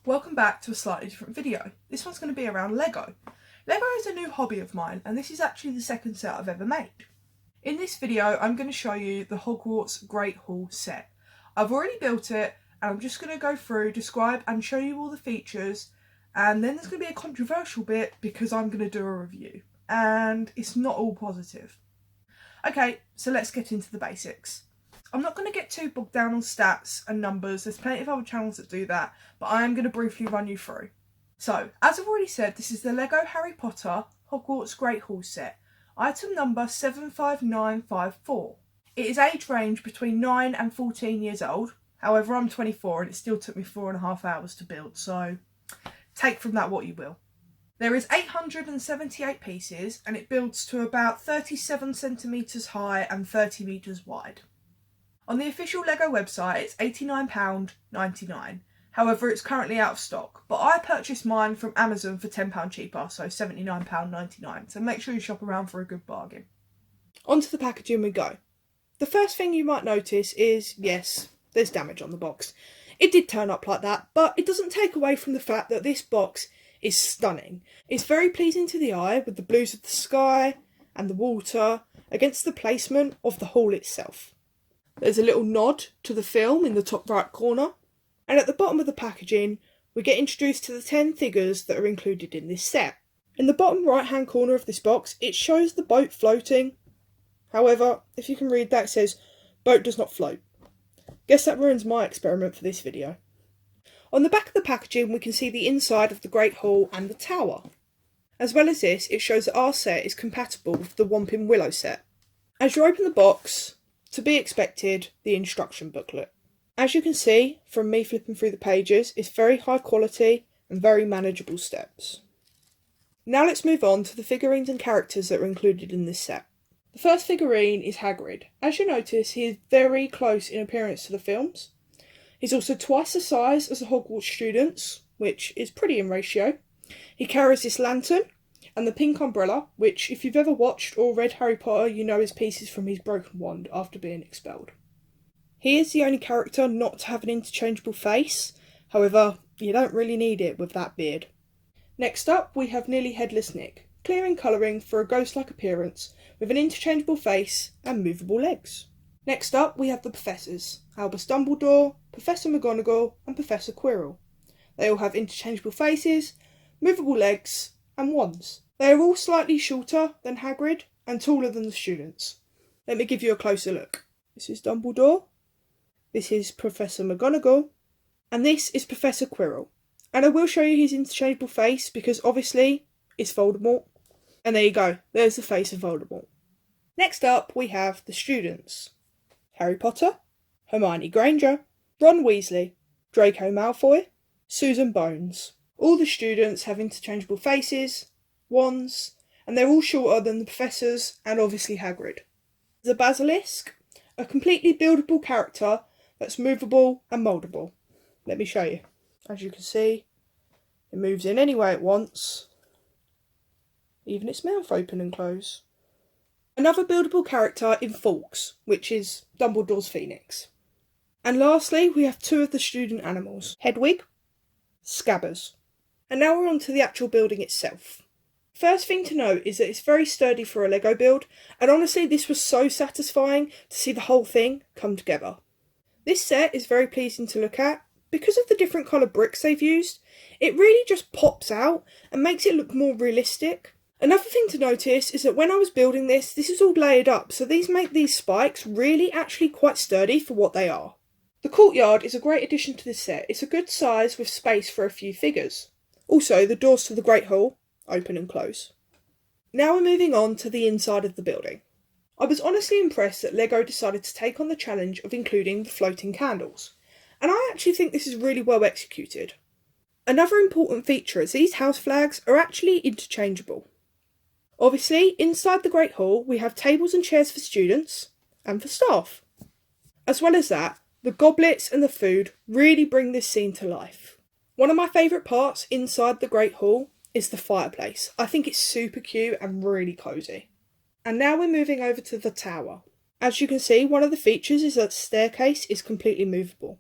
Welcome back to a slightly different video. This one's going to be around Lego. Lego is a new hobby of mine, and this is actually the second set I've ever made. In this video I'm going to show you the Hogwarts Great Hall set. I've already built it and I'm just going to go through, describe and show you all the features, and then there's going to be a controversial bit because I'm going to do a review and it's not all positive. Okay, so let's get into the basics. I'm not going to get too bogged down on stats and numbers, there's plenty of other channels that do that, but I am going to briefly run you through. So, as I've already said, this is the Lego Harry Potter Hogwarts Great Hall set, item number 75954. It is age range between 9 and 14 years old, however I'm 24 and it still took me 4.5 hours to build, so take from that what you will. There is 878 pieces and it builds to about 37 centimetres high and 30 metres wide. On the official Lego website it's £89.99, however it's currently out of stock, but I purchased mine from Amazon for £10 cheaper, so £79.99, so make sure you shop around for a good bargain. Onto the packaging we go. The first thing you might notice is, yes, there's damage on the box. It did turn up like that, but it doesn't take away from the fact that this box is stunning. It's very pleasing to the eye with the blues of the sky and the water against the placement of the hall itself. There's a little nod to the film in the top right corner, and at the bottom of the packaging we get introduced to the 10 figures that are included in this set. In the bottom right hand corner of this box it shows the boat floating. However, if you can read that, it says boat does not float. Guess that ruins my experiment for this video. On the back of the packaging we can see the inside of the Great Hall and the tower. As well as this, it shows that our set is compatible with the Whomping Willow set. As you open the box, to be expected, the instruction booklet. As you can see from me flipping through the pages, it's very high quality and very manageable steps. Now let's move on to the figurines and characters that are included in this set. The first figurine is Hagrid. As you notice, he is very close in appearance to the films. He's also twice the size as the Hogwarts students, which is pretty in ratio. He carries this lantern and the pink umbrella, which if you've ever watched or read Harry Potter, you know is pieces from his broken wand after being expelled. He is the only character not to have an interchangeable face, however, you don't really need it with that beard. Next up, we have nearly Headless Nick, clear in colouring for a ghost-like appearance, with an interchangeable face and movable legs. Next up, we have the Professors, Albus Dumbledore, Professor McGonagall and Professor Quirrell. They all have interchangeable faces, movable legs and wands. They are all slightly shorter than Hagrid and taller than the students. Let me give you a closer look. This is Dumbledore, this is Professor McGonagall, and this is Professor Quirrell. And I will show you his interchangeable face because obviously it's Voldemort. And there you go, there's the face of Voldemort. Next up we have the students. Harry Potter, Hermione Granger, Ron Weasley, Draco Malfoy, Susan Bones. All the students have interchangeable faces, wands, and they're all shorter than the professors and obviously Hagrid. The Basilisk, a completely buildable character that's movable and mouldable. Let me show you. As you can see, it moves in any way it wants, even its mouth open and close. Another buildable character in Fawkes, which is Dumbledore's Phoenix. And lastly, we have two of the student animals, Hedwig, Scabbers. And now we're on to the actual building itself. First thing to note is that it's very sturdy for a Lego build, and honestly this was so satisfying to see the whole thing come together. This set is very pleasing to look at. Because of the different colour bricks they've used, it really just pops out and makes it look more realistic. Another thing to notice is that when I was building this is all layered up, so these make these spikes really actually quite sturdy for what they are. The courtyard is a great addition to this set. It's a good size with space for a few figures. Also, the doors to the Great Hall open and close. Now we're moving on to the inside of the building. I was honestly impressed that Lego decided to take on the challenge of including the floating candles, and I actually think this is really well executed. Another important feature is these house flags are actually interchangeable. Obviously, inside the Great Hall we have tables and chairs for students and for staff. As well as that, the goblets and the food really bring this scene to life. One of my favourite parts inside the Great Hall is the fireplace. I think it's super cute and really cosy. And now we're moving over to the tower. As you can see, one of the features is that the staircase is completely movable.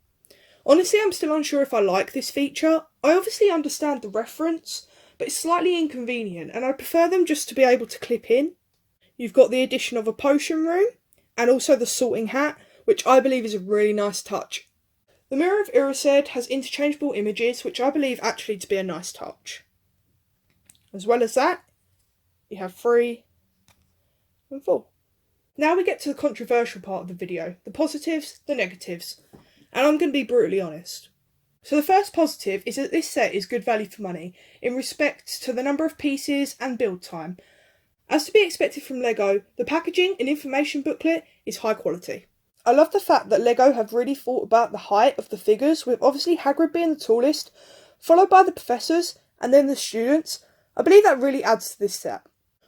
Honestly, I'm still unsure if I like this feature. I obviously understand the reference, but it's slightly inconvenient and I prefer them just to be able to clip in. You've got the addition of a potion room and also the sorting hat, which I believe is a really nice touch. The Mirror of Erised has interchangeable images, which I believe actually to be a nice touch. As well as that, you have 3 and 4. Now we get to the controversial part of the video, the positives, the negatives, and I'm going to be brutally honest. So the first positive is that this set is good value for money in respect to the number of pieces and build time. As to be expected from LEGO, the packaging and information booklet is high quality. I love the fact that LEGO have really thought about the height of the figures, with obviously Hagrid being the tallest, followed by the professors and then the students. I believe that really adds to this set.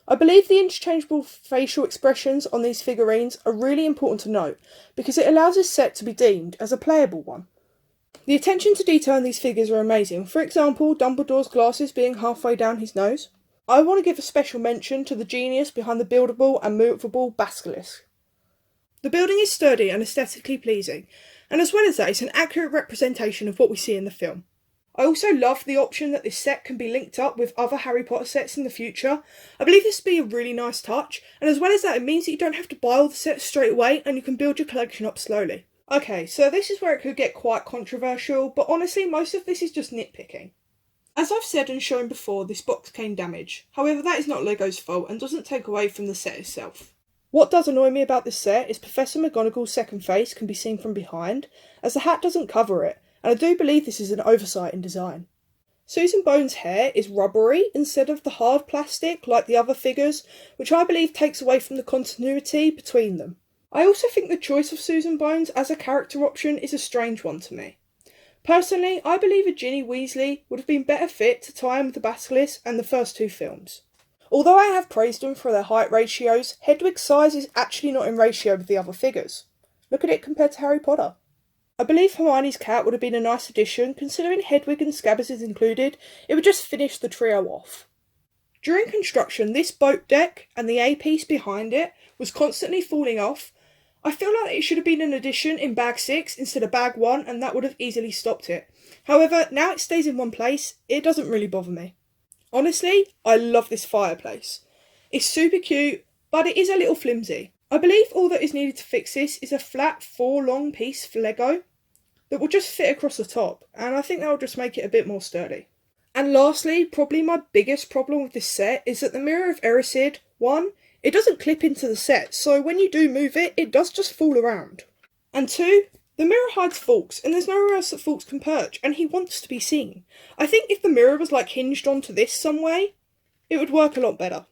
I believe the interchangeable facial expressions on these figurines are really important to note, because it allows this set to be deemed as a playable one. The attention to detail in these figures are amazing, for example Dumbledore's glasses being halfway down his nose. I want to give a special mention to the genius behind the buildable and movable Basilisk. The building is sturdy and aesthetically pleasing, and as well as that, it's an accurate representation of what we see in the film. I also love the option that this set can be linked up with other Harry Potter sets in the future. I believe this would be a really nice touch, and as well as that, it means that you don't have to buy all the sets straight away and you can build your collection up slowly. Okay, so this is where it could get quite controversial, but honestly most of this is just nitpicking. As I've said and shown before, this box came damaged. However, that is not LEGO's fault and doesn't take away from the set itself. What does annoy me about this set is Professor McGonagall's second face can be seen from behind, as the hat doesn't cover it, and I do believe this is an oversight in design. Susan Bones' hair is rubbery instead of the hard plastic like the other figures, which I believe takes away from the continuity between them. I also think the choice of Susan Bones as a character option is a strange one to me. Personally, I believe a Ginny Weasley would have been better fit to tie in with the Basilisk and the first 2 films. Although I have praised them for their height ratios, Hedwig's size is actually not in ratio with the other figures. Look at it compared to Harry Potter. I believe Hermione's cat would have been a nice addition, considering Hedwig and Scabbers is included. It would just finish the trio off. During construction, this boat deck and the A-piece behind it was constantly falling off. I feel like it should have been an addition in bag 6 instead of bag 1, and that would have easily stopped it. However, now it stays in one place, it doesn't really bother me. Honestly, I love this fireplace. It's super cute, but it is a little flimsy. I believe all that is needed to fix this is a flat 4-long piece for LEGO that will just fit across the top, and I think that will just make it a bit more sturdy. And lastly, probably my biggest problem with this set is that the Mirror of Erised, 1, it doesn't clip into the set, so when you do move it, it does just fall around. And 2, the mirror hides Fawkes, and there's nowhere else that Fawkes can perch, and he wants to be seen. I think if the mirror was like hinged onto this some way, it would work a lot better.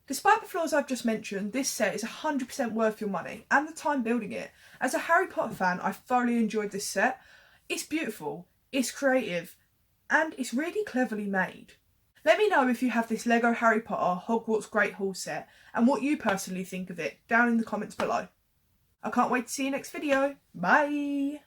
Despite the flaws I've just mentioned, this set is 100% worth your money and the time building it. As a Harry Potter fan, I thoroughly enjoyed this set. It's beautiful, it's creative, and it's really cleverly made. Let me know if you have this LEGO Harry Potter Hogwarts Great Hall set and what you personally think of it down in the comments below. I can't wait to see you next video. Bye!